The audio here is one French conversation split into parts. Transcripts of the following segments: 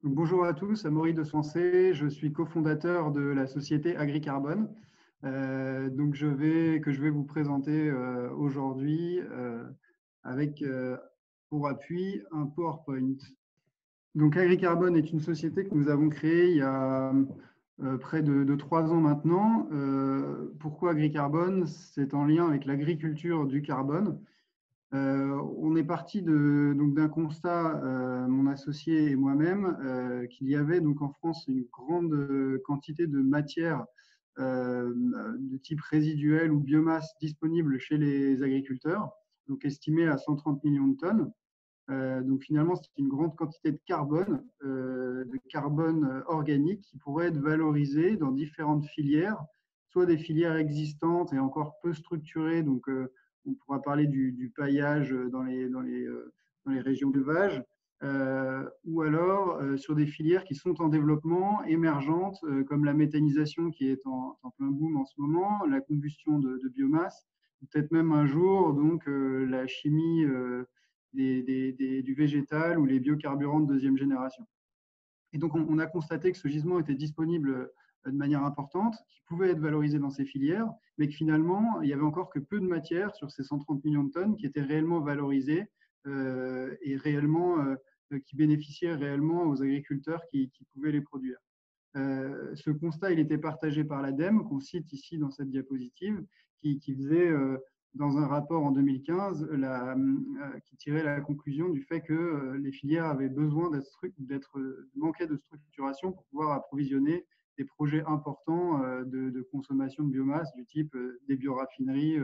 Bonjour à tous, Amaury de Sensé, je suis cofondateur de la société AgriCarbone, que je vais vous présenter aujourd'hui avec pour appui un PowerPoint. Donc AgriCarbone est une société que nous avons créée il y a près de 3 ans maintenant. Pourquoi AgriCarbone? C'est en lien avec l'agriculture du carbone. On est parti d'un constat, mon associé et moi-même, qu'il y avait donc en France une grande quantité de matières de type résiduel ou biomasse disponible chez les agriculteurs, donc estimée à 130 millions de tonnes. Donc finalement, c'est une grande quantité de carbone organique qui pourrait être valorisée dans différentes filières, soit des filières existantes et encore peu structurées, donc on pourra parler du paillage dans les régions d'élevage, ou alors sur des filières qui sont en développement, émergentes, comme la méthanisation qui est en plein boom en ce moment, la combustion de biomasse, peut-être même un jour donc la chimie du végétal ou les biocarburants de deuxième génération. Et donc, on a constaté que ce gisement était disponible de manière importante, qui pouvait être valorisé dans ces filières, mais que finalement, il n'y avait encore que peu de matière sur ces 130 millions de tonnes qui étaient réellement valorisées et qui bénéficiaient réellement aux agriculteurs qui pouvaient les produire. Ce constat, il était partagé par l'ADEME, qu'on cite ici dans cette diapositive, qui faisait dans un rapport en 2015, qui tirait la conclusion du fait que les filières avaient besoin manquaient de structuration pour pouvoir approvisionner des projets importants de consommation de biomasse du type des bioraffineries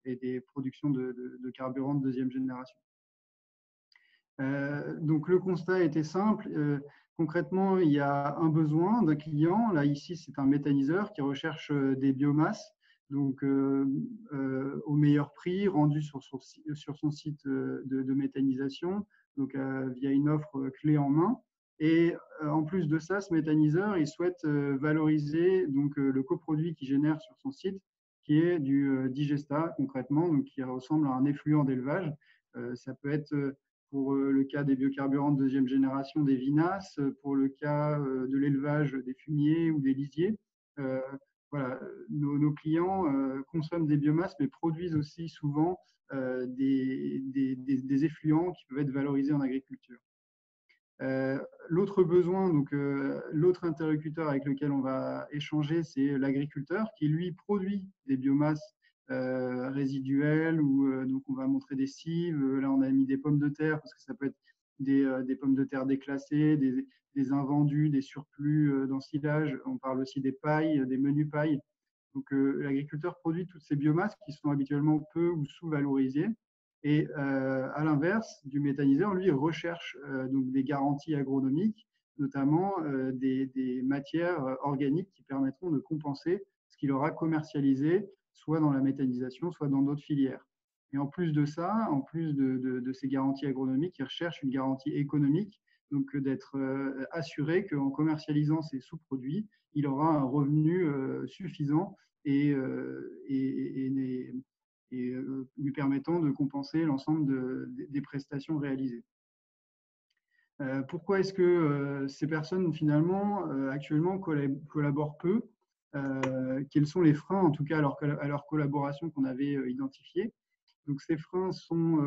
et des productions de carburants de deuxième génération. Donc le constat était simple. Concrètement, il y a un besoin d'un client. Là, ici, c'est un méthaniseur qui recherche des biomasses donc au meilleur prix, rendu sur son site de méthanisation, donc via une offre clé en main. Et en plus de ça, ce méthaniseur, il souhaite valoriser donc le coproduit qu'il génère sur son site, qui est du digesta concrètement, donc qui ressemble à un effluent d'élevage. Ça peut être pour le cas des biocarburants de deuxième génération, des vinasses, pour le cas de l'élevage des fumiers ou des lisiers. Voilà, nos clients consomment des biomasses, mais produisent aussi souvent des effluents qui peuvent être valorisés en agriculture. L'autre besoin, donc l'autre interlocuteur avec lequel on va échanger, c'est l'agriculteur qui, lui, produit des biomasses résiduelles, donc on va montrer des cives. Là, on a mis des pommes de terre parce que ça peut être des pommes de terre déclassées, des invendus, des surplus d'ensilage. On parle aussi des pailles, des menus pailles. Donc, l'agriculteur produit toutes ces biomasses qui sont habituellement peu ou sous-valorisées. Et à l'inverse, du méthaniseur, lui, recherche donc des garanties agronomiques, notamment des matières organiques qui permettront de compenser ce qu'il aura commercialisé, soit dans la méthanisation, soit dans d'autres filières. Et en plus de ça, en plus de ces garanties agronomiques, il recherche une garantie économique, donc d'être assuré qu'en commercialisant ces sous-produits, il aura un revenu suffisant et lui permettant de compenser l'ensemble des prestations réalisées. Pourquoi est-ce que ces personnes, finalement, actuellement, collaborent peu? Quels sont les freins, en tout cas, à leur collaboration qu'on avait identifiés? Donc, ces freins sont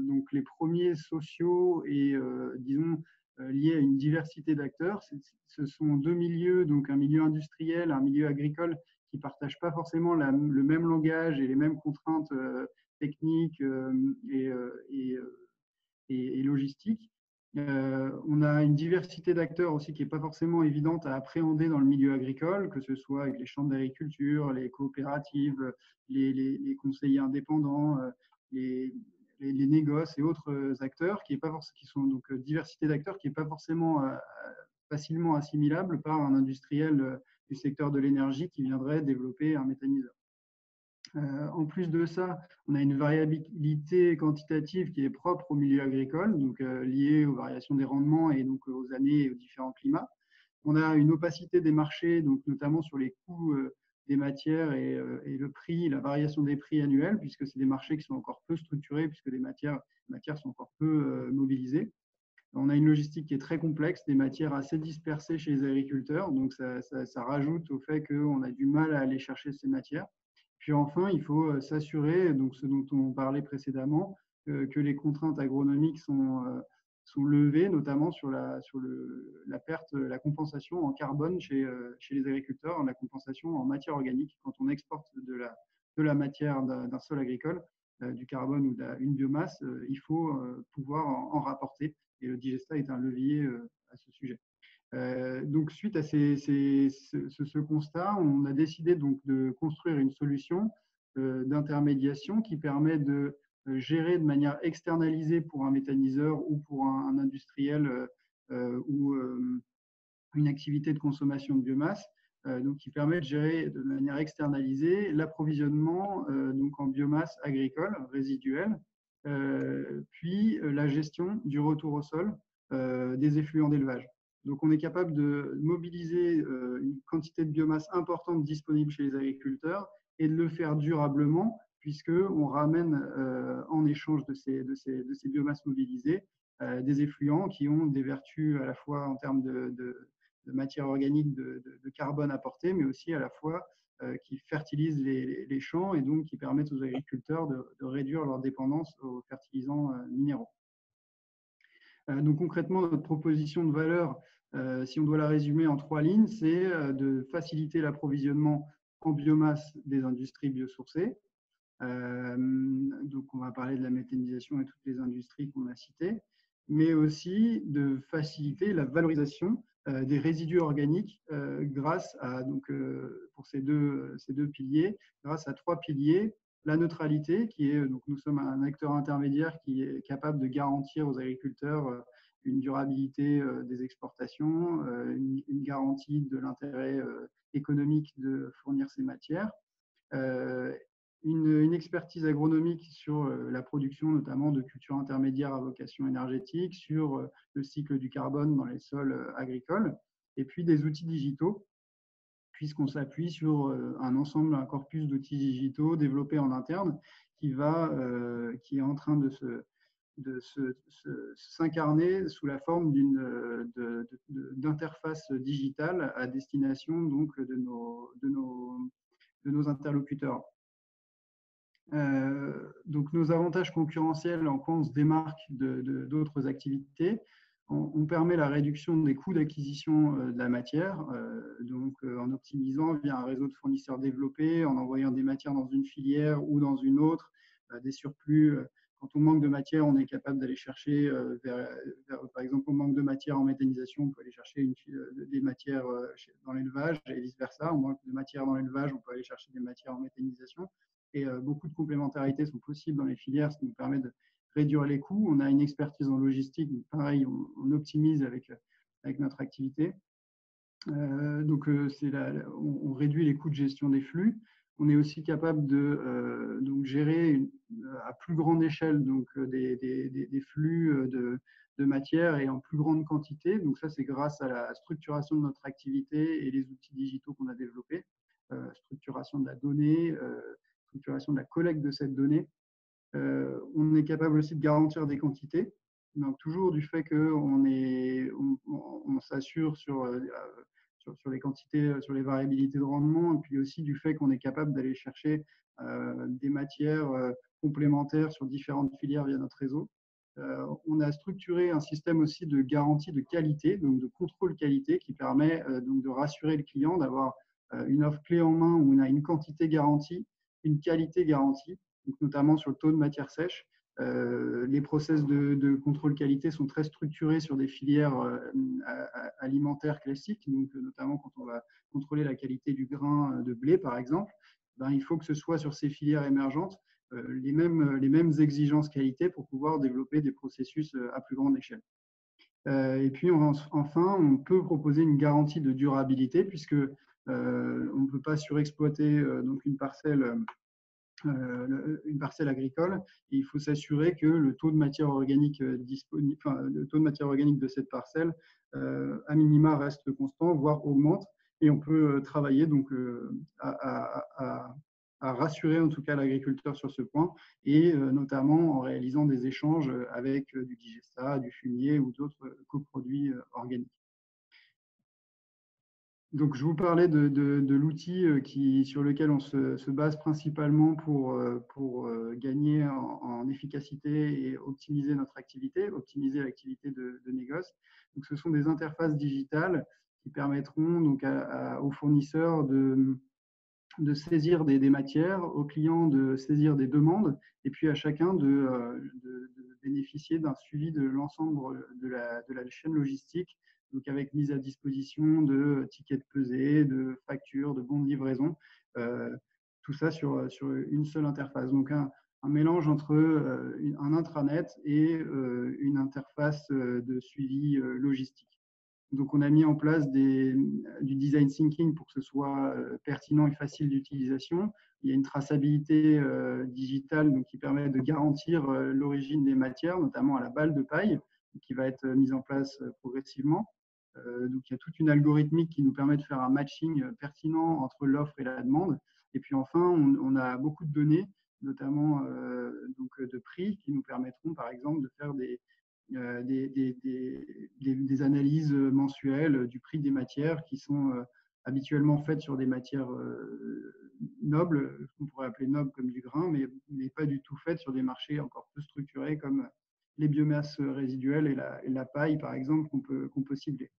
donc les premiers sociaux et, disons, liés à une diversité d'acteurs. Ce sont deux milieux, donc un milieu industriel, un milieu agricole, qui ne partagent pas forcément le même langage et les mêmes contraintes techniques et logistiques. On a une diversité d'acteurs aussi qui n'est pas forcément évidente à appréhender dans le milieu agricole, que ce soit avec les chambres d'agriculture, les coopératives, les conseillers indépendants, les négoces et autres acteurs, qui sont donc diversité d'acteurs qui n'est pas forcément facilement assimilable par un industriel du secteur de l'énergie qui viendrait développer un méthaniseur. En plus de ça, on a une variabilité quantitative qui est propre au milieu agricole, donc liée aux variations des rendements et donc aux années et aux différents climats. On a une opacité des marchés, donc notamment sur les coûts des matières et le prix, la variation des prix annuels, puisque c'est des marchés qui sont encore peu structurés, puisque les matières sont encore peu mobilisées. On a une logistique qui est très complexe, des matières assez dispersées chez les agriculteurs, donc ça rajoute au fait qu'on a du mal à aller chercher ces matières. Puis enfin, il faut s'assurer, donc ce dont on parlait précédemment, que les contraintes agronomiques sont levées, notamment sur la perte, la compensation en carbone chez les agriculteurs, la compensation en matière organique. Quand on exporte de la matière d'un sol agricole, du carbone ou une biomasse, il faut pouvoir en rapporter. Et le Digesta est un levier à ce sujet. Donc, suite à ce constat, on a décidé donc de construire une solution d'intermédiation qui permet de gérer de manière externalisée pour un méthaniseur ou pour un industriel ou une activité de consommation de biomasse, donc qui permet de gérer de manière externalisée l'approvisionnement donc en biomasse agricole résiduelle, puis la gestion du retour au sol des effluents d'élevage. Donc on est capable de mobiliser une quantité de biomasse importante disponible chez les agriculteurs et de le faire durablement, puisqu'on ramène en échange de ces biomasses mobilisées des effluents qui ont des vertus à la fois en termes de matière organique, de carbone apporté, mais aussi à la fois qui fertilisent les champs et donc qui permettent aux agriculteurs de réduire leur dépendance aux fertilisants minéraux. Donc concrètement, notre proposition de valeur, si on doit la résumer en 3 lignes, c'est de faciliter l'approvisionnement en biomasse des industries biosourcées. Donc on va parler de la méthanisation et toutes les industries qu'on a citées, mais aussi de faciliter la valorisation des résidus organiques grâce à, donc, pour ces deux piliers, grâce à 3 piliers. La neutralité, qui est, donc nous sommes un acteur intermédiaire qui est capable de garantir aux agriculteurs une durabilité des exportations, une garantie de l'intérêt économique de fournir ces matières, une expertise agronomique sur la production notamment de cultures intermédiaires à vocation énergétique, sur le cycle du carbone dans les sols agricoles, et puis des outils digitaux, puisqu'on s'appuie sur un corpus d'outils digitaux développés en interne qui est en train de s'incarner sous la forme d'interface digitale à destination donc de nos interlocuteurs. Donc nos avantages concurrentiels en quoi on se démarque d'autres activités. On permet la réduction des coûts d'acquisition de la matière, donc en optimisant via un réseau de fournisseurs développé, en envoyant des matières dans une filière ou dans une autre, des surplus. Quand on manque de matière, on est capable d'aller chercher, par exemple, on manque de matière en méthanisation, on peut aller chercher des matières dans l'élevage et vice-versa. On manque de matière dans l'élevage, on peut aller chercher des matières en méthanisation. Et beaucoup de complémentarités sont possibles dans les filières, ce qui nous permet de réduire les coûts. On a une expertise en logistique, donc pareil, on optimise avec notre activité. Donc, on réduit les coûts de gestion des flux. On est aussi capable de donc gérer à plus grande échelle donc, des flux de matière et en plus grande quantité. Donc ça, c'est grâce à la structuration de notre activité et les outils digitaux qu'on a développés. Structuration de la donnée, structuration de la collecte de cette donnée. On est capable aussi de garantir des quantités. Donc, toujours du fait qu'on s'assure sur les quantités, sur les variabilités de rendement, et puis aussi du fait qu'on est capable d'aller chercher des matières complémentaires sur différentes filières via notre réseau. On a structuré un système aussi de garantie de qualité, donc de contrôle qualité, qui permet donc de rassurer le client d'avoir une offre clé en main où on a une quantité garantie, une qualité garantie, donc notamment sur le taux de matière sèche. Les process de contrôle qualité sont très structurés sur des filières alimentaires classiques, donc notamment quand on va contrôler la qualité du grain de blé, par exemple, ben, il faut que ce soit sur ces filières émergentes les mêmes exigences qualité pour pouvoir développer des processus à plus grande échelle. Et puis enfin, on peut proposer une garantie de durabilité puisque on ne peut pas surexploiter donc une parcelle agricole. Et il faut s'assurer que le taux de matière organique disponible, le taux de matière organique de cette parcelle, à minima, reste constant, voire augmente. Et on peut travailler donc à rassurer en tout cas l'agriculteur sur ce point, et notamment en réalisant des échanges avec du digesta, du fumier ou d'autres coproduits organiques. Donc, je vous parlais de l'outil sur lequel on se base principalement pour gagner en efficacité et optimiser notre activité, optimiser l'activité de négoce. Donc, ce sont des interfaces digitales qui permettront donc aux fournisseurs de saisir des matières, aux clients de saisir des demandes, et puis à chacun de bénéficier d'un suivi de l'ensemble de la chaîne logistique, donc avec mise à disposition de tickets de pesée, de factures, de bons de livraison, tout ça sur une seule interface. Donc un mélange entre un intranet et une interface de suivi logistique. Donc, on a mis en place du design thinking pour que ce soit pertinent et facile d'utilisation. Il y a une traçabilité digitale donc, qui permet de garantir l'origine des matières, notamment à la balle de paille, qui va être mise en place progressivement. Donc, il y a toute une algorithmique qui nous permet de faire un matching pertinent entre l'offre et la demande. Et puis enfin, on a beaucoup de données, notamment donc, de prix, qui nous permettront, par exemple, de faire des analyses mensuelles du prix des matières qui sont habituellement faites sur des matières nobles, ce qu'on pourrait appeler nobles comme du grain, mais pas du tout faites sur des marchés encore plus structurés comme les biomasses résiduelles et la paille, par exemple, qu'on peut cibler.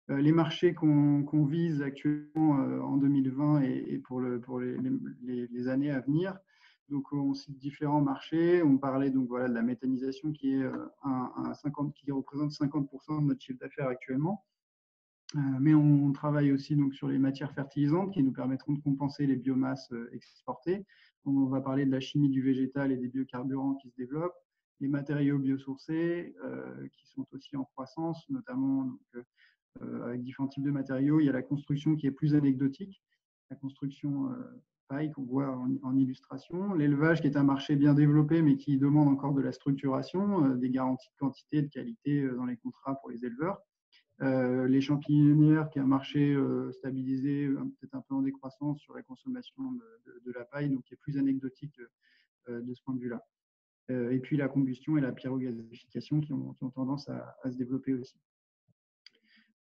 Les marchés qu'on vise actuellement en 2020 et pour les années à venir. Donc, on cite différents marchés. On parlait donc voilà de la méthanisation qui est qui représente 50% de notre chiffre d'affaires actuellement. Mais on travaille aussi donc sur les matières fertilisantes qui nous permettront de compenser les biomasses exportées. On va parler de la chimie du végétal et des biocarburants qui se développent, les matériaux biosourcés qui sont aussi en croissance, notamment donc, avec différents types de matériaux. Il y a la construction qui est plus anecdotique, la construction paille qu'on voit en illustration. L'élevage qui est un marché bien développé mais qui demande encore de la structuration, des garanties de quantité et de qualité dans les contrats pour les éleveurs. Les champignonnières qui est un marché stabilisé, peut-être un peu en décroissance sur la consommation de la paille, donc qui est plus anecdotique de ce point de vue-là. Et puis la combustion et la pyrogasification qui ont tendance à se développer aussi.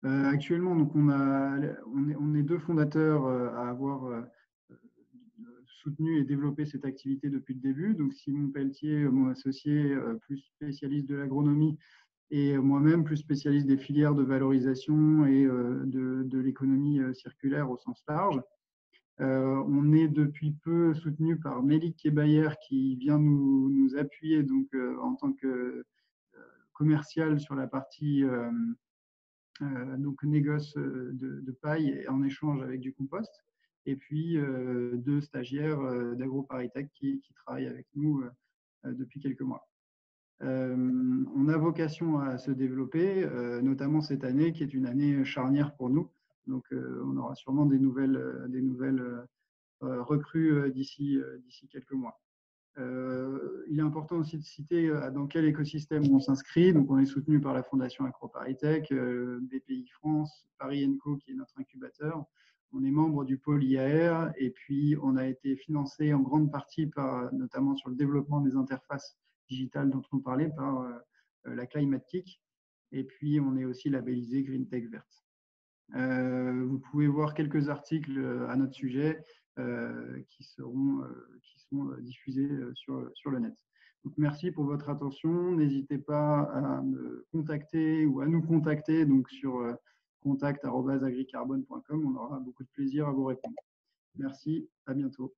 Actuellement, donc on est deux fondateurs à avoir soutenu et développé cette activité depuis le début. Donc Simon Pelletier, mon associé, plus spécialiste de l'agronomie, et moi-même plus spécialiste des filières de valorisation et de l'économie circulaire au sens large. On est depuis peu soutenu par Mélik Kebayer qui vient nous appuyer donc, en tant que commercial sur la partie donc négoce de paille et en échange avec du compost. Et puis deux stagiaires d'AgroParisTech qui travaillent avec nous depuis quelques mois. On a vocation à se développer, notamment cette année qui est une année charnière pour nous. Donc on aura sûrement des nouvelles recrues d'ici quelques mois. Il est important aussi de citer dans quel écosystème on s'inscrit. Donc, on est soutenu par la Fondation AgroParisTech, BPI France, Paris & Co qui est notre incubateur. On est membre du pôle IAR et puis on a été financé en grande partie notamment sur le développement des interfaces digitales dont on parlait par la Climatic. Et puis on est aussi labellisé Green Tech Verte. Vous pouvez voir quelques articles à notre sujet qui sont diffusés sur le net. Donc, merci pour votre attention. N'hésitez pas à me contacter ou à nous contacter donc sur contact@agricarbone.com. On aura beaucoup de plaisir à vous répondre. Merci, à bientôt.